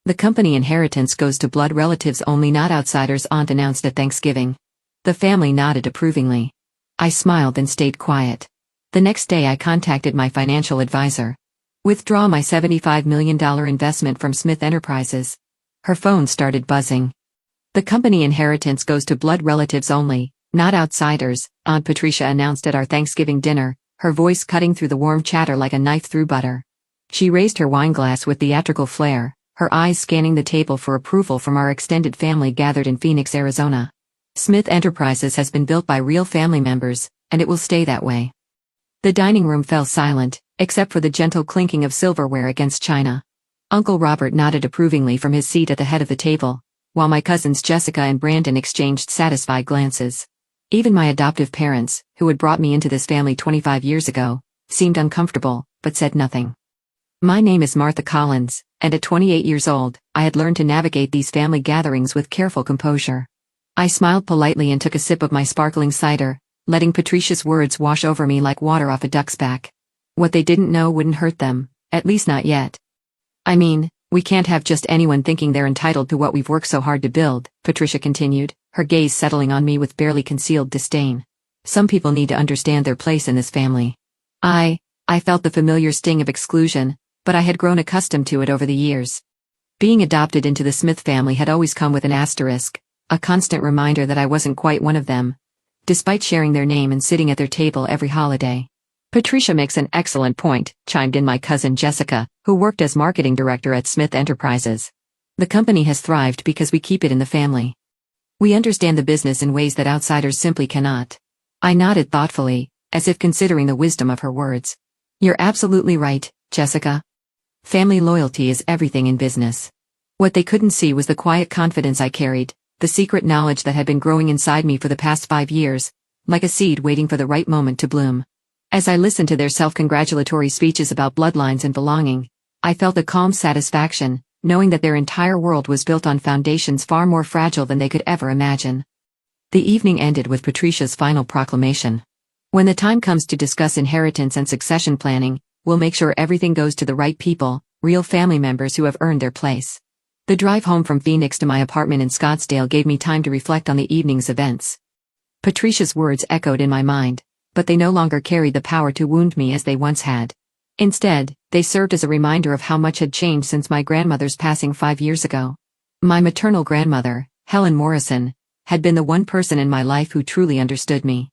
The company inheritance goes to blood relatives only, not outsiders, aunt announced at Thanksgiving. The family nodded approvingly. I smiled and stayed quiet. The next day I contacted my financial advisor. Withdraw my $75 million investment from Smith Enterprises. Her phone started buzzing. The company inheritance goes to blood relatives only, not outsiders, Aunt Patricia announced at our Thanksgiving dinner, her voice cutting through the warm chatter like a knife through butter. She raised her wineglass with theatrical flair, her eyes scanning the table for approval from our extended family gathered in Phoenix, Arizona. Smith Enterprises has been built by real family members, and it will stay that way. The dining room fell silent, except for the gentle clinking of silverware against china. Uncle Robert nodded approvingly from his seat at the head of the table, while my cousins Jessica and Brandon exchanged satisfied glances. Even my adoptive parents, who had brought me into this family 25 years ago, seemed uncomfortable, but said nothing. My name is Martha Collins, and at 28 years old, I had learned to navigate these family gatherings with careful composure. I smiled politely and took a sip of my sparkling cider, letting Patricia's words wash over me like water off a duck's back. What they didn't know wouldn't hurt them, at least not yet. I mean, we can't have just anyone thinking they're entitled to what we've worked so hard to build, Patricia continued, her gaze settling on me with barely concealed disdain. Some people need to understand their place in this family. I felt the familiar sting of exclusion, but I had grown accustomed to it over the years. Being adopted into the Smith family had always come with an asterisk, a constant reminder that I wasn't quite one of them, despite sharing their name and sitting at their table every holiday. Patricia makes an excellent point, chimed in my cousin Jessica, who worked as marketing director at Smith Enterprises. The company has thrived because we keep it in the family. We understand the business in ways that outsiders simply cannot. I nodded thoughtfully, as if considering the wisdom of her words. You're absolutely right, Jessica. Family loyalty is everything in business. What they couldn't see was the quiet confidence I carried, the secret knowledge that had been growing inside me for the past 5 years, like a seed waiting for the right moment to bloom. As I listened to their self-congratulatory speeches about bloodlines and belonging, I felt a calm satisfaction, knowing that their entire world was built on foundations far more fragile than they could ever imagine. The evening ended with Patricia's final proclamation. When the time comes to discuss inheritance and succession planning, we'll make sure everything goes to the right people, real family members who have earned their place. The drive home from Phoenix to my apartment in Scottsdale gave me time to reflect on the evening's events. Patricia's words echoed in my mind, but they no longer carried the power to wound me as they once had. Instead, they served as a reminder of how much had changed since my grandmother's passing 5 years ago. My maternal grandmother, Helen Morrison, had been the one person in my life who truly understood me.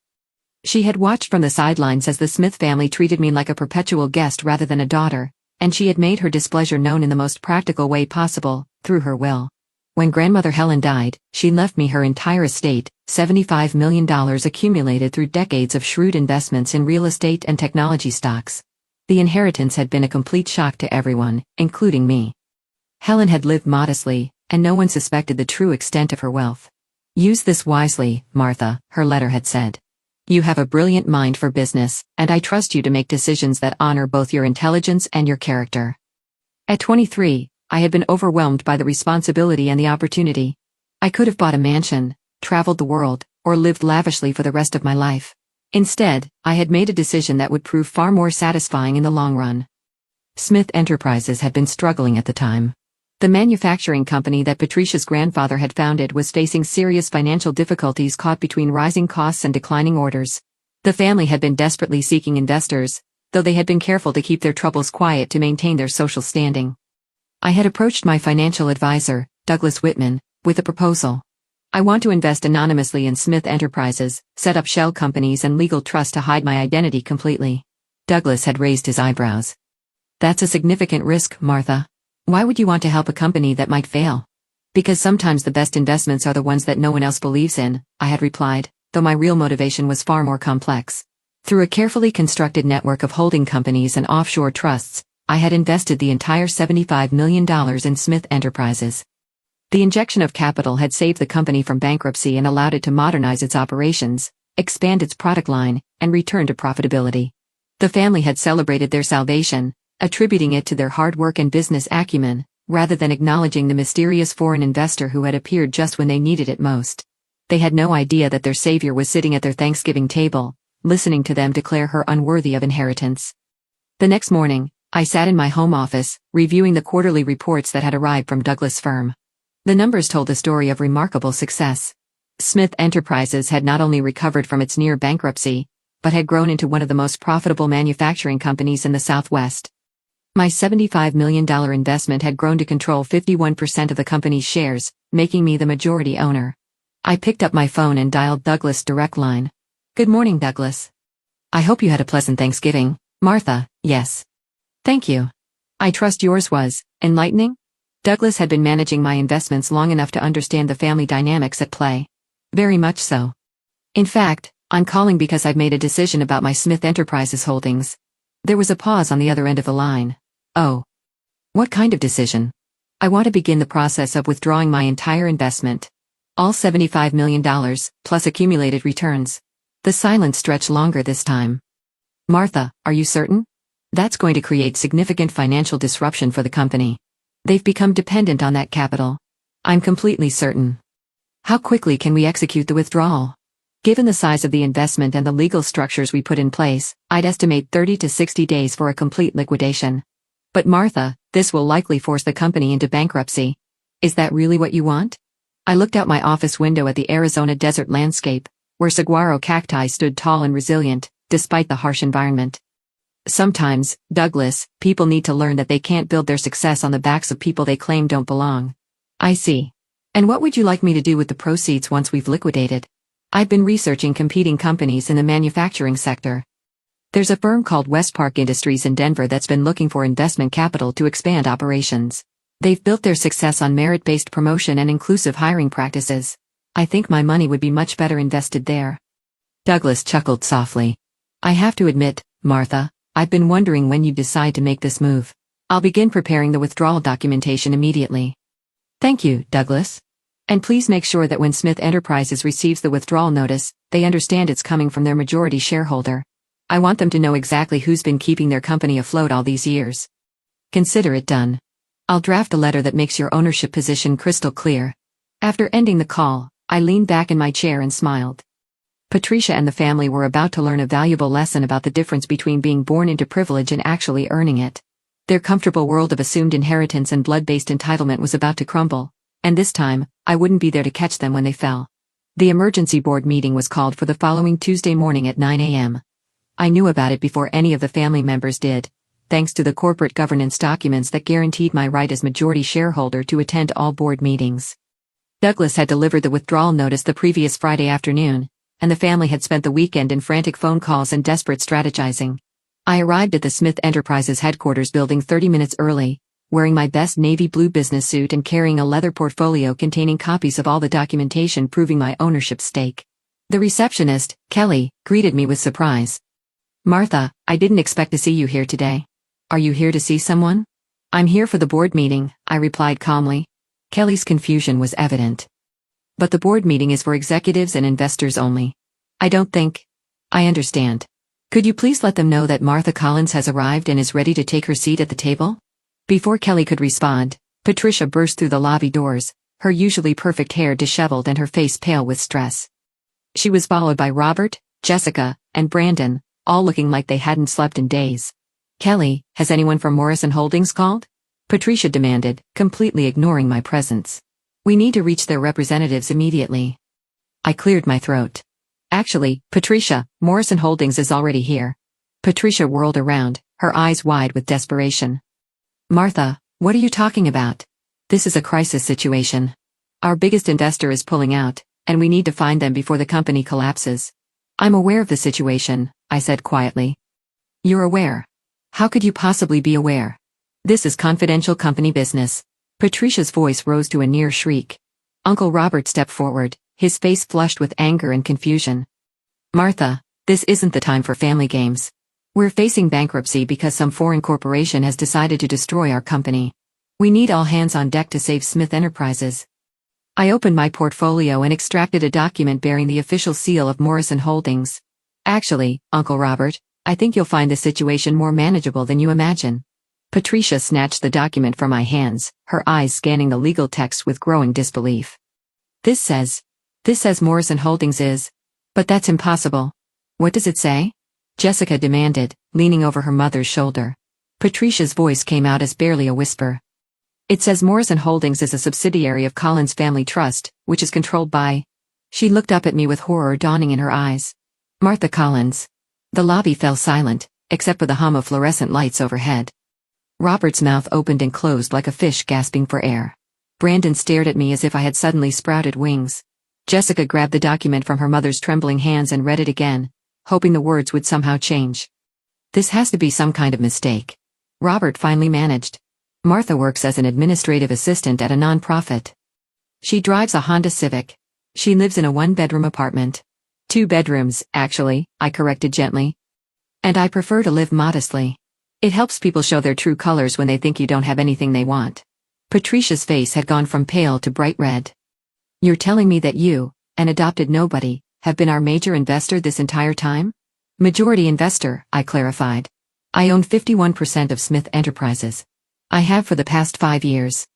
She had watched from the sidelines as the Smith family treated me like a perpetual guest rather than a daughter, and she had made her displeasure known in the most practical way possible, through her will. When grandmother Helen died, she left me her entire estate, $75 million accumulated through decades of shrewd investments in real estate and technology stocks. The inheritance had been a complete shock to everyone, including me. Helen had lived modestly, and no one suspected the true extent of her wealth. Use this wisely, Martha, her letter had said. You have a brilliant mind for business, and I trust you to make decisions that honor both your intelligence and your character. At 23, I had been overwhelmed by the responsibility and the opportunity. I could have bought a mansion, traveled the world, or lived lavishly for the rest of my life. Instead, I had made a decision that would prove far more satisfying in the long run. Smith Enterprises had been struggling at the time. The manufacturing company that Patricia's grandfather had founded was facing serious financial difficulties caught between rising costs and declining orders. The family had been desperately seeking investors, though they had been careful to keep their troubles quiet to maintain their social standing. I had approached my financial advisor, Douglas Whitman, with a proposal. I want to invest anonymously in Smith Enterprises, set up shell companies and legal trusts to hide my identity completely. Douglas had raised his eyebrows. That's a significant risk, Martha. Why would you want to help a company that might fail? Because sometimes the best investments are the ones that no one else believes in, I had replied, though my real motivation was far more complex. Through a carefully constructed network of holding companies and offshore trusts, I had invested the entire $75 million in Smith Enterprises. The injection of capital had saved the company from bankruptcy and allowed it to modernize its operations, expand its product line, and return to profitability. The family had celebrated their salvation, attributing it to their hard work and business acumen, rather than acknowledging the mysterious foreign investor who had appeared just when they needed it most. They had no idea that their savior was sitting at their Thanksgiving table, listening to them declare her unworthy of inheritance. The next morning, I sat in my home office, reviewing the quarterly reports that had arrived from Douglas' firm. The numbers told a story of remarkable success. Smith Enterprises had not only recovered from its near bankruptcy, but had grown into one of the most profitable manufacturing companies in the Southwest. My $75 million investment had grown to control 51% of the company's shares, making me the majority owner. I picked up my phone and dialed Douglas' direct line. "Good morning, Douglas. I hope you had a pleasant Thanksgiving." "Martha, yes. Thank you. I trust yours was enlightening?" Douglas had been managing my investments long enough to understand the family dynamics at play. "Very much so. In fact, I'm calling because I've made a decision about my Smith Enterprises holdings." There was a pause on the other end of the line. "Oh. What kind of decision?" "I want to begin the process of withdrawing my entire investment. All $75 million, plus accumulated returns." The silence stretched longer this time. "Martha, are you certain? That's going to create significant financial disruption for the company. They've become dependent on that capital." "I'm completely certain." "How quickly can we execute the withdrawal?" "Given the size of the investment and the legal structures we put in place, I'd estimate 30 to 60 days for a complete liquidation." "But Martha, this will likely force the company into bankruptcy. Is that really what you want?" I looked out my office window at the Arizona desert landscape, where saguaro cacti stood tall and resilient, despite the harsh environment. "Sometimes, Douglas, people need to learn that they can't build their success on the backs of people they claim don't belong." "I see. And what would you like me to do with the proceeds once we've liquidated?" "I've been researching competing companies in the manufacturing sector. There's a firm called Westpark Industries in Denver that's been looking for investment capital to expand operations. They've built their success on merit-based promotion and inclusive hiring practices. I think my money would be much better invested there." Douglas chuckled softly. "I have to admit, Martha, I've been wondering when you'd decide to make this move. I'll begin preparing the withdrawal documentation immediately." "Thank you, Douglas. And please make sure that when Smith Enterprises receives the withdrawal notice, they understand it's coming from their majority shareholder. I want them to know exactly who's been keeping their company afloat all these years." "Consider it done. I'll draft a letter that makes your ownership position crystal clear." After ending the call, I leaned back in my chair and smiled. Patricia and the family were about to learn a valuable lesson about the difference between being born into privilege and actually earning it. Their comfortable world of assumed inheritance and blood-based entitlement was about to crumble, and this time, I wouldn't be there to catch them when they fell. The emergency board meeting was called for the following Tuesday morning at 9 a.m. I knew about it before any of the family members did, thanks to the corporate governance documents that guaranteed my right as majority shareholder to attend all board meetings. Douglas had delivered the withdrawal notice the previous Friday afternoon, and the family had spent the weekend in frantic phone calls and desperate strategizing. I arrived at the Smith Enterprises headquarters building 30 minutes early, wearing my best navy blue business suit and carrying a leather portfolio containing copies of all the documentation proving my ownership stake. The receptionist, Kelly, greeted me with surprise. "Martha, I didn't expect to see you here today. Are you here to see someone?" "I'm here for the board meeting," I replied calmly. Kelly's confusion was evident. "But the board meeting is for executives and investors only." "I don't think." "I understand. Could you please let them know that Martha Collins has arrived and is ready to take her seat at the table?" Before Kelly could respond, Patricia burst through the lobby doors, her usually perfect hair disheveled and her face pale with stress. She was followed by Robert, Jessica, and Brandon, all looking like they hadn't slept in days. "Kelly, has anyone from Morrison Holdings called?" Patricia demanded, completely ignoring my presence. "We need to reach their representatives immediately." I cleared my throat. "Actually, Patricia, Morrison Holdings is already here." Patricia whirled around, her eyes wide with desperation. "Martha, what are you talking about? This is a crisis situation. Our biggest investor is pulling out, and we need to find them before the company collapses." "I'm aware of the situation," I said quietly. "You're aware? How could you possibly be aware? This is confidential company business." Patricia's voice rose to a near shriek. Uncle Robert stepped forward, his face flushed with anger and confusion. "Martha, this isn't the time for family games. We're facing bankruptcy because some foreign corporation has decided to destroy our company. We need all hands on deck to save Smith Enterprises." I opened my portfolio and extracted a document bearing the official seal of Morrison Holdings. "Actually, Uncle Robert, I think you'll find the situation more manageable than you imagine." Patricia snatched the document from my hands, her eyes scanning the legal text with growing disbelief. This says Morrison Holdings is. But that's impossible." "What does it say?" Jessica demanded, leaning over her mother's shoulder. Patricia's voice came out as barely a whisper. It says Morrison Holdings is a subsidiary of Collins Family Trust, which is controlled by... She looked up at me with horror dawning in her eyes. Martha Collins. The lobby fell silent, except for the hum of fluorescent lights overhead. Robert's mouth opened and closed like a fish gasping for air. Brandon stared at me as if I had suddenly sprouted wings. Jessica grabbed the document from her mother's trembling hands and read it again, hoping the words would somehow change. This has to be some kind of mistake. Robert finally managed. Martha works as an administrative assistant at a non-profit. She drives a Honda Civic. She lives in a one-bedroom apartment. 2 bedrooms, actually, I corrected gently. And I prefer to live modestly. It helps people show their true colors when they think you don't have anything they want. Patricia's face had gone from pale to bright red. You're telling me that you, an adopted nobody, have been our major investor this entire time? Majority investor, I clarified. I own 51% of Smith Enterprises. I have for the past 5 years.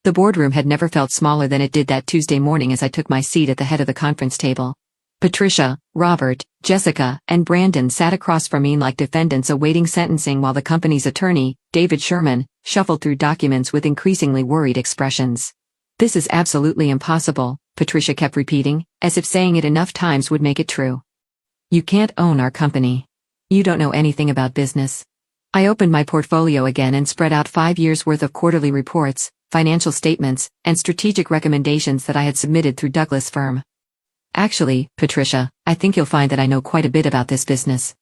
The boardroom had never felt smaller than it did that Tuesday morning as I took my seat at the head of the conference table. Patricia, Robert, Jessica, and Brandon sat across from me like defendants awaiting sentencing while the company's attorney, David Sherman, shuffled through documents with increasingly worried expressions. This is absolutely impossible, Patricia kept repeating, as if saying it enough times would make it true. You can't own our company. You don't know anything about business. I opened my portfolio again and spread out 5 years' worth of quarterly reports, financial statements, and strategic recommendations that I had submitted through Douglas firm. Actually, Patricia, I think you'll find that I know quite a bit about this business.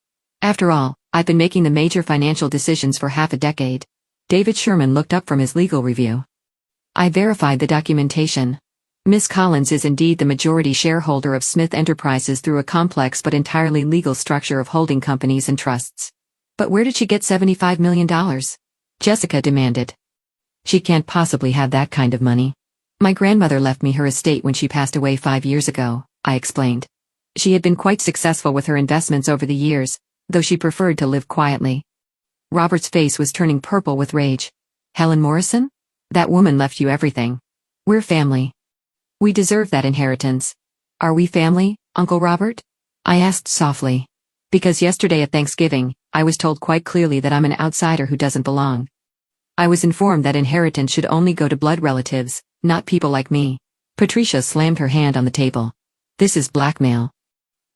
After all, I've been making the major financial decisions for half a decade. David Sherman looked up from his legal review. I verified the documentation. Miss Collins is indeed the majority shareholder of Smith Enterprises through a complex but entirely legal structure of holding companies and trusts. But where did she get $75 million? Jessica demanded. She can't possibly have that kind of money. My grandmother left me her estate when she passed away 5 years ago, I explained. She had been quite successful with her investments over the years, though she preferred to live quietly. Robert's face was turning purple with rage. Helen Morrison? That woman left you everything. We're family. We deserve that inheritance. Are we family, Uncle Robert? I asked softly. Because yesterday at Thanksgiving, I was told quite clearly that I'm an outsider who doesn't belong. I was informed that inheritance should only go to blood relatives, not people like me. Patricia slammed her hand on the table. This is blackmail.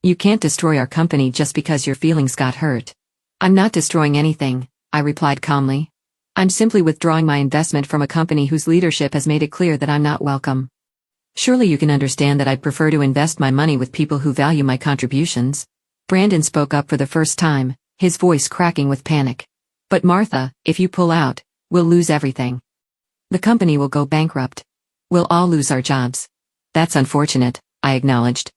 You can't destroy our company just because your feelings got hurt. I'm not destroying anything, I replied calmly. I'm simply withdrawing my investment from a company whose leadership has made it clear that I'm not welcome. Surely you can understand that I'd prefer to invest my money with people who value my contributions. Brandon spoke up for the first time, his voice cracking with panic. But Martha, if you pull out, we'll lose everything. The company will go bankrupt. We'll all lose our jobs. That's unfortunate, I acknowledged.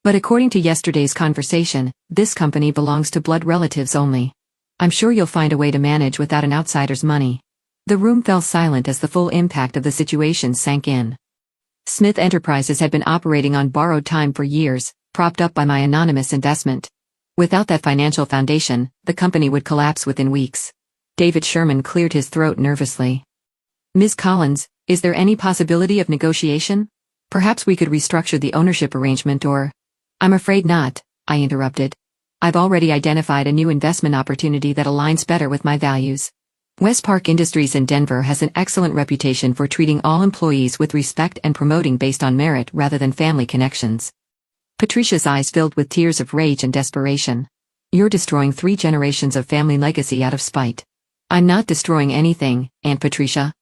But according to yesterday's conversation, this company belongs to blood relatives only. I'm sure you'll find a way to manage without an outsider's money. The room fell silent as the full impact of the situation sank in. Smith Enterprises had been operating on borrowed time for years, propped up by my anonymous investment. Without that financial foundation, the company would collapse within weeks. David Sherman cleared his throat nervously. Ms. Collins, is there any possibility of negotiation? Perhaps we could restructure the ownership arrangement or... I'm afraid not, I interrupted. I've already identified a new investment opportunity that aligns better with my values. West Park Industries in Denver has an excellent reputation for treating all employees with respect and promoting based on merit rather than family connections. Patricia's eyes filled with tears of rage and desperation. You're destroying 3 generations of family legacy out of spite. I'm not destroying anything, Aunt Patricia.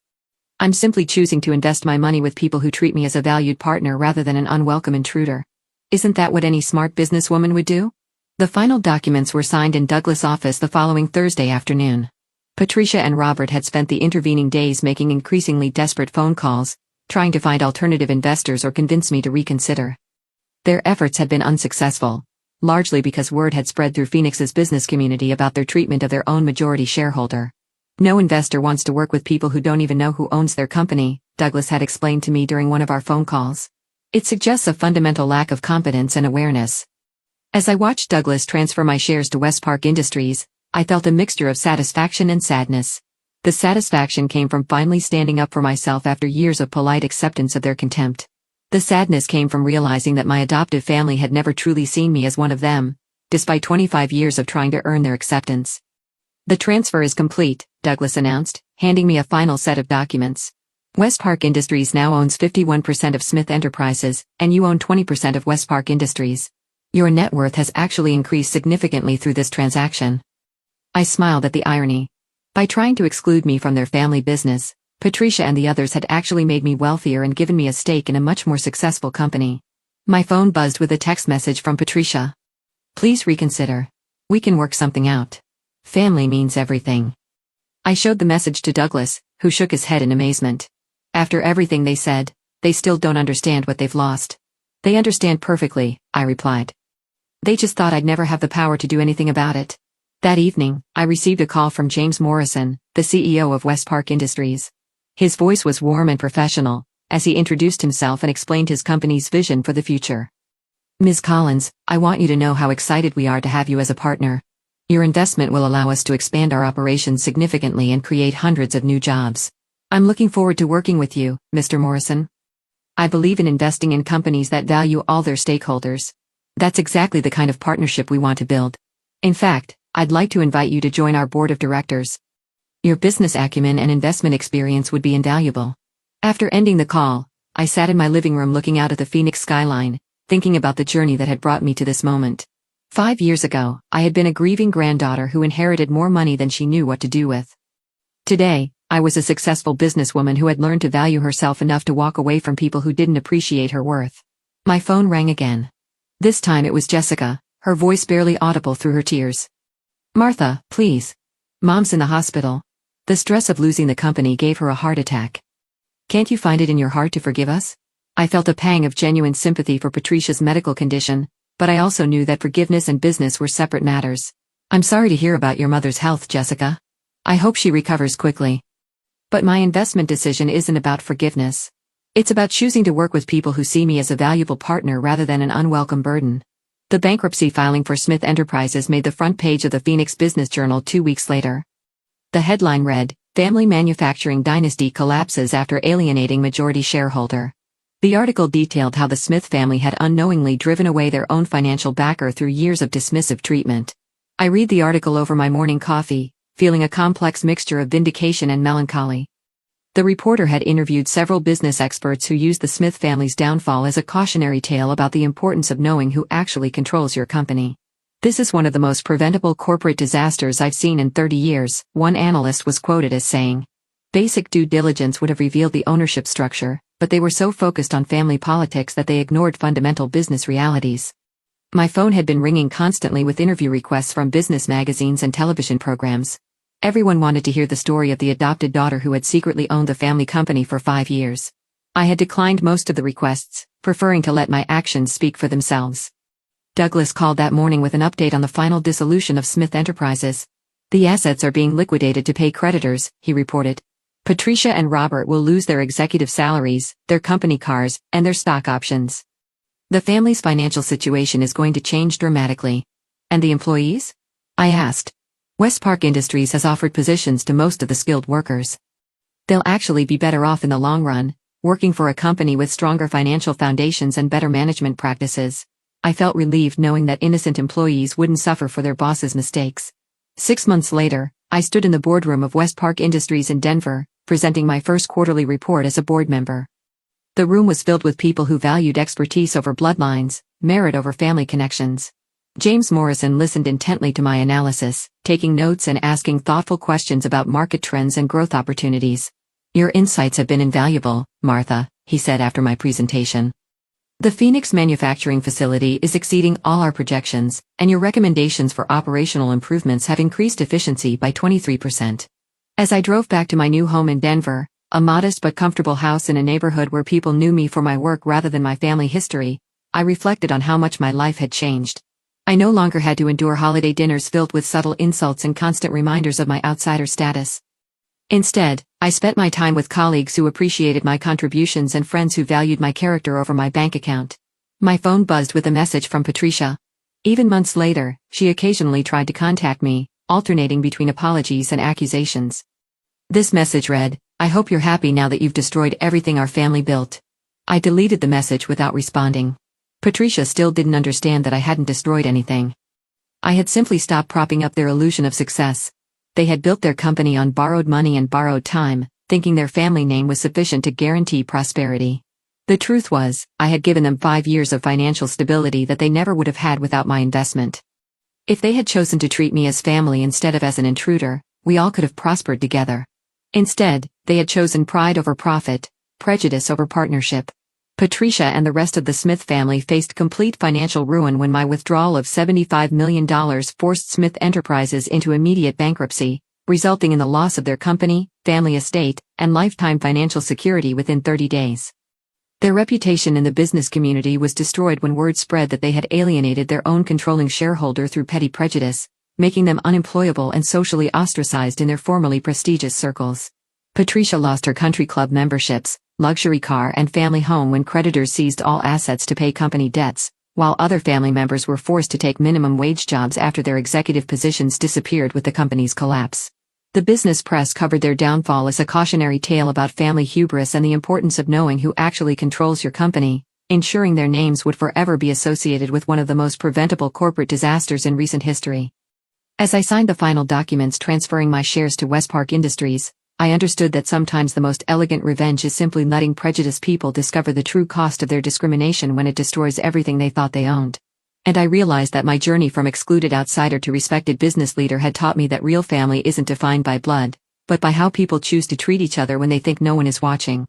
I'm simply choosing to invest my money with people who treat me as a valued partner rather than an unwelcome intruder. Isn't that what any smart businesswoman would do? The final documents were signed in Douglas' office the following Thursday afternoon. Patricia and Robert had spent the intervening days making increasingly desperate phone calls, trying to find alternative investors or convince me to reconsider. Their efforts had been unsuccessful, largely because word had spread through Phoenix's business community about their treatment of their own majority shareholder. No investor wants to work with people who don't even know who owns their company, Douglas had explained to me during one of our phone calls. It suggests a fundamental lack of competence and awareness. As I watched Douglas transfer my shares to West Park Industries, I felt a mixture of satisfaction and sadness. The satisfaction came from finally standing up for myself after years of polite acceptance of their contempt. The sadness came from realizing that my adoptive family had never truly seen me as one of them, despite 25 years of trying to earn their acceptance. The transfer is complete, Douglas announced, handing me a final set of documents. Westpark Industries now owns 51% of Smith Enterprises, and you own 20% of Westpark Industries. Your net worth has actually increased significantly through this transaction. I smiled at the irony. By trying to exclude me from their family business, Patricia and the others had actually made me wealthier and given me a stake in a much more successful company. My phone buzzed with a text message from Patricia. Please reconsider. We can work something out. Family means everything. I showed the message to Douglas, who shook his head in amazement. After everything they said, they still don't understand what they've lost. They understand perfectly, I replied. They just thought I'd never have the power to do anything about it. That evening, I received a call from James Morrison, the CEO of Westpark Industries. His voice was warm and professional, as he introduced himself and explained his company's vision for the future. Ms. Collins, I want you to know how excited we are to have you as a partner. Your investment will allow us to expand our operations significantly and create hundreds of new jobs. I'm looking forward to working with you, Mr. Morrison. I believe in investing in companies that value all their stakeholders. That's exactly the kind of partnership we want to build. In fact, I'd like to invite you to join our board of directors. Your business acumen and investment experience would be invaluable. After ending the call, I sat in my living room looking out at the Phoenix skyline, thinking about the journey that had brought me to this moment. 5 years ago, I had been a grieving granddaughter who inherited more money than she knew what to do with. Today, I was a successful businesswoman who had learned to value herself enough to walk away from people who didn't appreciate her worth. My phone rang again. This time it was Jessica, her voice barely audible through her tears. Martha, please. Mom's in the hospital. The stress of losing the company gave her a heart attack. Can't you find it in your heart to forgive us? I felt a pang of genuine sympathy for Patricia's medical condition, but I also knew that forgiveness and business were separate matters. I'm sorry to hear about your mother's health, Jessica. I hope she recovers quickly. But my investment decision isn't about forgiveness. It's about choosing to work with people who see me as a valuable partner rather than an unwelcome burden. The bankruptcy filing for Smith Enterprises made the front page of the Phoenix Business Journal 2 weeks later. The headline read, Family Manufacturing Dynasty Collapses After Alienating Majority Shareholder. The article detailed how the Smith family had unknowingly driven away their own financial backer through years of dismissive treatment. I read the article over my morning coffee, feeling a complex mixture of vindication and melancholy. The reporter had interviewed several business experts who used the Smith family's downfall as a cautionary tale about the importance of knowing who actually controls your company. This is one of the most preventable corporate disasters I've seen in 30 years, one analyst was quoted as saying. Basic due diligence would have revealed the ownership structure, but they were so focused on family politics that they ignored fundamental business realities. My phone had been ringing constantly with interview requests from business magazines and television programs. Everyone wanted to hear the story of the adopted daughter who had secretly owned the family company for 5 years. I had declined most of the requests, preferring to let my actions speak for themselves. Douglas called that morning with an update on the final dissolution of Smith Enterprises. The assets are being liquidated to pay creditors, he reported. Patricia and Robert will lose their executive salaries, their company cars, and their stock options. The family's financial situation is going to change dramatically. And the employees? I asked. Westpark Industries has offered positions to most of the skilled workers. They'll actually be better off in the long run, working for a company with stronger financial foundations and better management practices. I felt relieved knowing that innocent employees wouldn't suffer for their boss's mistakes. 6 months later, I stood in the boardroom of Westpark Industries in Denver, presenting my first quarterly report as a board member. The room was filled with people who valued expertise over bloodlines, merit over family connections. James Morrison listened intently to my analysis, taking notes and asking thoughtful questions about market trends and growth opportunities. Your insights have been invaluable, Martha, he said after my presentation. The Phoenix manufacturing facility is exceeding all our projections, and your recommendations for operational improvements have increased efficiency by 23%. As I drove back to my new home in Denver, a modest but comfortable house in a neighborhood where people knew me for my work rather than my family history, I reflected on how much my life had changed. I no longer had to endure holiday dinners filled with subtle insults and constant reminders of my outsider status. Instead, I spent my time with colleagues who appreciated my contributions and friends who valued my character over my bank account. My phone buzzed with a message from Patricia. Even months later, she occasionally tried to contact me, alternating between apologies and accusations. This message read, I hope you're happy now that you've destroyed everything our family built. I deleted the message without responding. Patricia still didn't understand that I hadn't destroyed anything. I had simply stopped propping up their illusion of success. They had built their company on borrowed money and borrowed time, thinking their family name was sufficient to guarantee prosperity. The truth was, I had given them 5 years of financial stability that they never would have had without my investment. If they had chosen to treat me as family instead of as an intruder, we all could have prospered together. Instead, they had chosen pride over profit, prejudice over partnership. Patricia and the rest of the Smith family faced complete financial ruin when my withdrawal of $75 million forced Smith Enterprises into immediate bankruptcy, resulting in the loss of their company, family estate, and lifetime financial security within 30 days. Their reputation in the business community was destroyed when word spread that they had alienated their own controlling shareholder through petty prejudice, making them unemployable and socially ostracized in their formerly prestigious circles. Patricia lost her country club memberships, luxury car and family home when creditors seized all assets to pay company debts, while other family members were forced to take minimum wage jobs after their executive positions disappeared with the company's collapse. The business press covered their downfall as a cautionary tale about family hubris and the importance of knowing who actually controls your company, ensuring their names would forever be associated with one of the most preventable corporate disasters in recent history. As I signed the final documents transferring my shares to Westpark Industries, I understood that sometimes the most elegant revenge is simply letting prejudiced people discover the true cost of their discrimination when it destroys everything they thought they owned. And I realized that my journey from excluded outsider to respected business leader had taught me that real family isn't defined by blood, but by how people choose to treat each other when they think no one is watching.